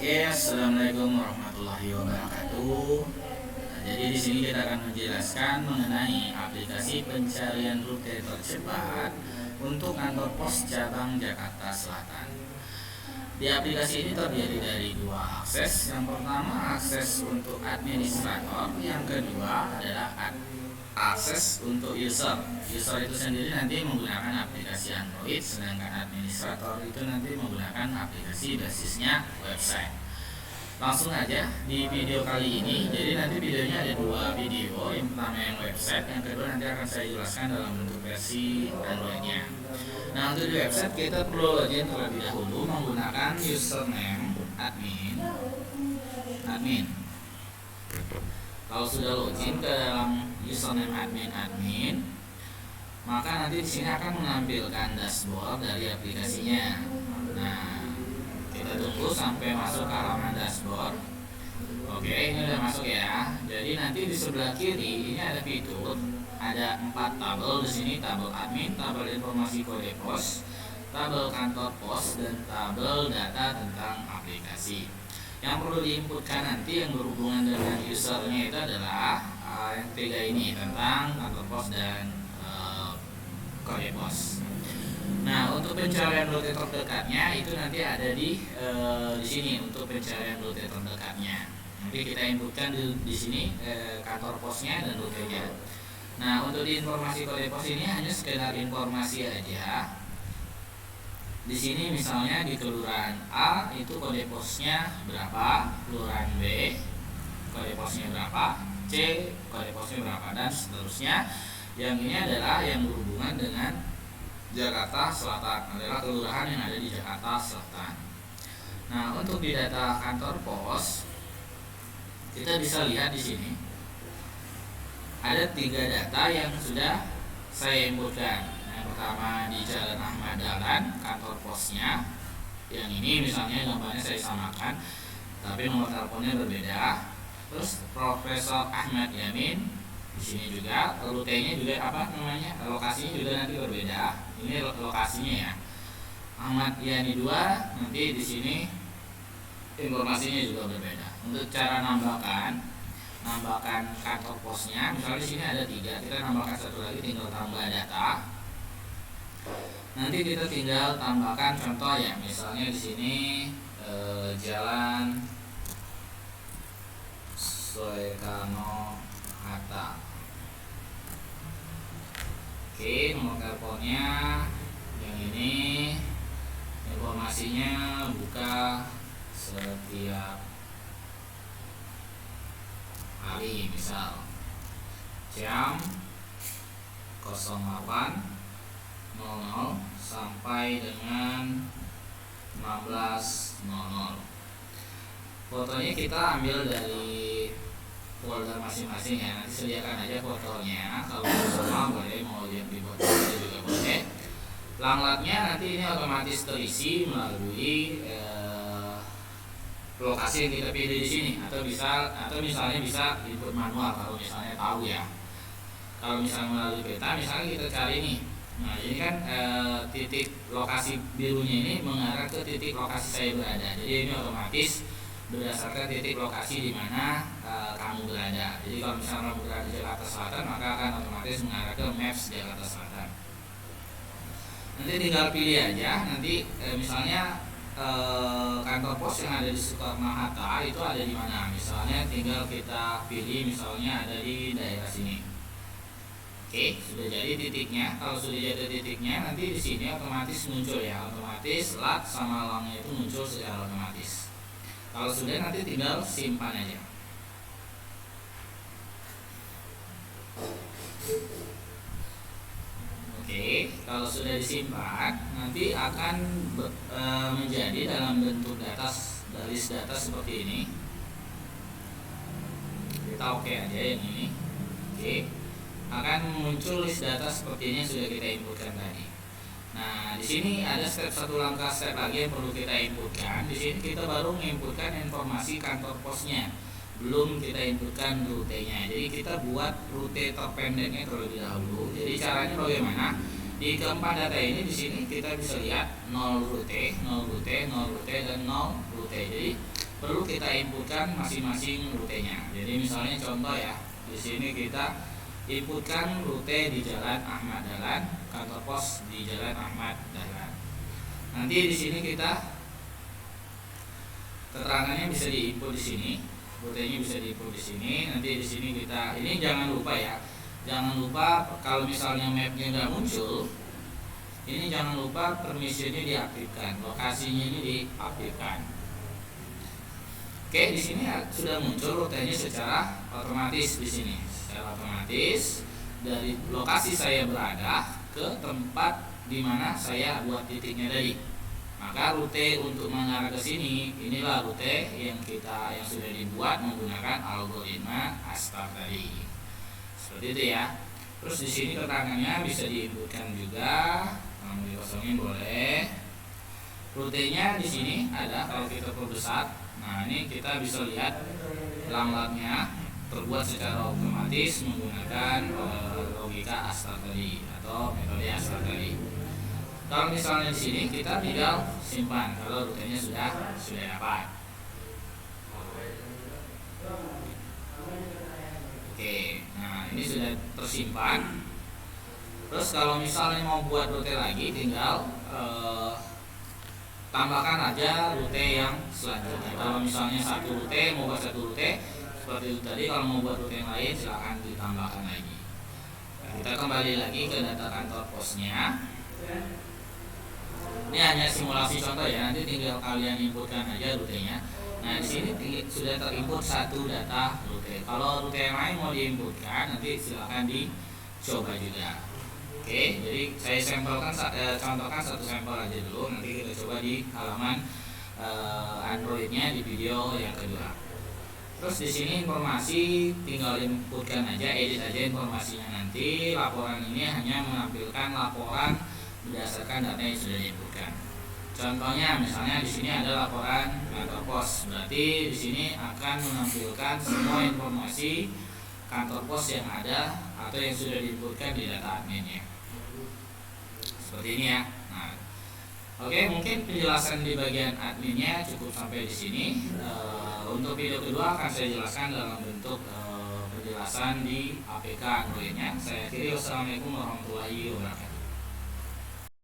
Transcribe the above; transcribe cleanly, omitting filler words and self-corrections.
Oke, assalamualaikum warahmatullahi wabarakatuh. Jadi di sini kita akan menjelaskan mengenai aplikasi pencarian rute tercepat untuk kantor pos cabang Jakarta Selatan. Di aplikasi ini terdiri dari dua akses. Yang pertama akses untuk administrator, yang kedua adalah akses untuk user. User itu sendiri nanti menggunakan aplikasi Android, sedangkan administrator itu nanti menggunakan aplikasi basisnya website. Langsung aja di video kali ini. Jadi nanti videonya ada dua video. Yang pertama yang website, yang kedua nanti akan saya jelaskan dalam bentuk versi Androidnya. Nah, untuk di website kita perlu login terlebih dahulu menggunakan username admin. Kalau sudah login ke dalam username admin, maka nanti di sini akan menampilkan dashboard dari aplikasinya. Nah, kita tunggu sampai masuk ke halaman dashboard. Oke, ini udah masuk ya. Jadi nanti di sebelah kiri ini ada fitur, ada 4 tabel di sini: tabel admin, tabel informasi kode pos, tabel kantor pos, dan tabel data tentang aplikasi. Yang perlu diinputkan nanti yang berhubungan dengan usernya itu adalah yang 3 ini, tentang kantor pos dan kode pos. Nah, untuk pencarian rute terdekatnya itu nanti ada di sini untuk pencarian rute terdekatnya. Nanti kita inputkan di sini kantor posnya dan rutenya. Nah, untuk di informasi kode pos ini hanya sekedar informasi aja. Di sini misalnya di kelurahan A itu kode posnya berapa, kelurahan B kode posnya berapa, C kode posnya berapa, dan seterusnya. Yang ini adalah yang berhubungan dengan Jakarta Selatan, adalah kelurahan yang ada di Jakarta Selatan. Nah, untuk di data kantor pos kita bisa lihat di sini ada 3 data yang sudah saya inputkan. Yang pertama di Jalan Ahmad Dahlan, kantor posnya. Yang ini misalnya gambarnya saya samakan, tapi nomor teleponnya berbeda. Terus Profesor Ahmad Yamin, di sini juga rutenya juga lokasinya juga nanti berbeda. Ini lokasinya ya. Ahmad Yani 2, nanti di sini informasinya juga berbeda. Untuk cara nambahkan kantor posnya, misalnya di sini ada 3, kita nambahkan 1 lagi, tinggal tambah data. Nanti kita tinggal tambahkan contoh ya, misalnya di sini Jalan Soekarno Hatta. Oke, nomor teleponnya yang ini, informasinya buka setiap hari, misal jam 08.00 sampai dengan 16.00. Fotonya kita ambil dari folder masing-masing ya. Nanti sediakan aja fotonya, kalau semua boleh, mau yang dibuat juga boleh. Langlatnya nanti ini otomatis terisi melalui lokasi yang kita pilih di sini, atau misalnya bisa input manual kalau misalnya tahu ya. Kalau misalnya melalui peta, misalnya kita cari nih. Nah, ini kan titik lokasi birunya ini mengarah ke titik lokasi saya berada. Jadi ini otomatis berdasarkan titik lokasi di mana kamu berada. Jadi kalau misalnya kamu berada di Jakarta Selatan, maka akan otomatis mengarah ke Maps Jakarta Selatan. Nanti tinggal pilih aja. Nanti misalnya kantor pos yang ada di Soekarno Hatta itu ada di mana. Misalnya tinggal kita pilih, misalnya ada di daerah sini. Oke, sudah jadi titiknya. Kalau sudah jadi titiknya, nanti di sini otomatis muncul ya, otomatis lat sama langnya itu muncul secara otomatis. Kalau sudah, nanti tinggal simpan aja. Oke, kalau sudah disimpan, nanti akan menjadi dalam bentuk list data seperti ini. Kita oke aja yang ini. Oke, akan muncul list data seperti ini yang sudah kita inputkan tadi. Nah, di sini ada step lagi yang perlu kita inputkan. Di sini kita baru menginputkan informasi kantor posnya, belum kita inputkan rutenya. Jadi kita buat rute terpendeknya terlebih dahulu. Jadi caranya bagaimana? Di keempat data ini di sini kita bisa lihat 0 rute, 0 rute, 0 rute, dan 0 rute. Jadi perlu kita inputkan masing-masing rutenya. Jadi misalnya contoh ya, di sini kita inputkan rute di Jalan Ahmad Dahlan, kantor pos di Jalan Ahmad Dahlan. Nanti di sini kita keterangannya bisa diinput di sini, rutenya bisa diinput di sini. Nanti di sini kita, ini jangan lupa ya, jangan lupa kalau misalnya mapnya nggak muncul, ini jangan lupa permissionnya diaktifkan, lokasinya ini diaktifkan. Oke, di sini sudah muncul rutenya secara otomatis di sini, secara otomatis dari lokasi saya berada ke tempat di mana saya buat titiknya tadi. Maka rute untuk mengarah ke sini, inilah rute yang sudah dibuat menggunakan algoritma Astar tadi. Seperti itu ya. Terus di sini keterangannya bisa diinputkan juga, mau dikosongin boleh. Rutenya di sini ada, kalau kita perbesar. Nah, ini kita bisa lihat lamlatnya terbuat secara otomatis menggunakan logika Astar tadi atau metode Astar tadi. Kalau misalnya di sini kita tinggal simpan kalau rutenya sudah dapat. Oke, nah ini sudah tersimpan. Terus kalau misalnya mau buat rute lagi, tinggal tambahkan aja rute yang selanjutnya. Kalau misalnya satu rute, mau buat satu rute seperti itu tadi. Kalau mau buat rute yang lain, silahkan ditambahkan lagi. Nah, kita kembali lagi ke data kantor posnya. Ini hanya simulasi contoh ya, nanti tinggal kalian inputkan aja rutenya. Nah, di sini sudah terinput satu data rute. Kalau rute yang lain mau diinputkan, nanti silahkan dicoba juga. Oke, jadi saya sampelkan, contohkan satu sampel aja dulu. Nanti kita coba di halaman Androidnya di video yang kedua. Terus di sini informasi tinggal inputkan aja, edit aja informasinya nanti. Laporan ini hanya menampilkan laporan berdasarkan data yang sudah diinputkan. Contohnya misalnya di sini ada laporan kantor pos, berarti di sini akan menampilkan semua informasi kantor pos yang ada atau yang sudah diinputkan di data adminnya. Seperti ini ya. Nah, oke, mungkin penjelasan di bagian adminnya cukup sampai di sini. Untuk video kedua akan saya jelaskan dalam bentuk penjelasan di APK Androidnya. Saya akhiri, wassalamualaikum warahmatullahi wabarakatuh.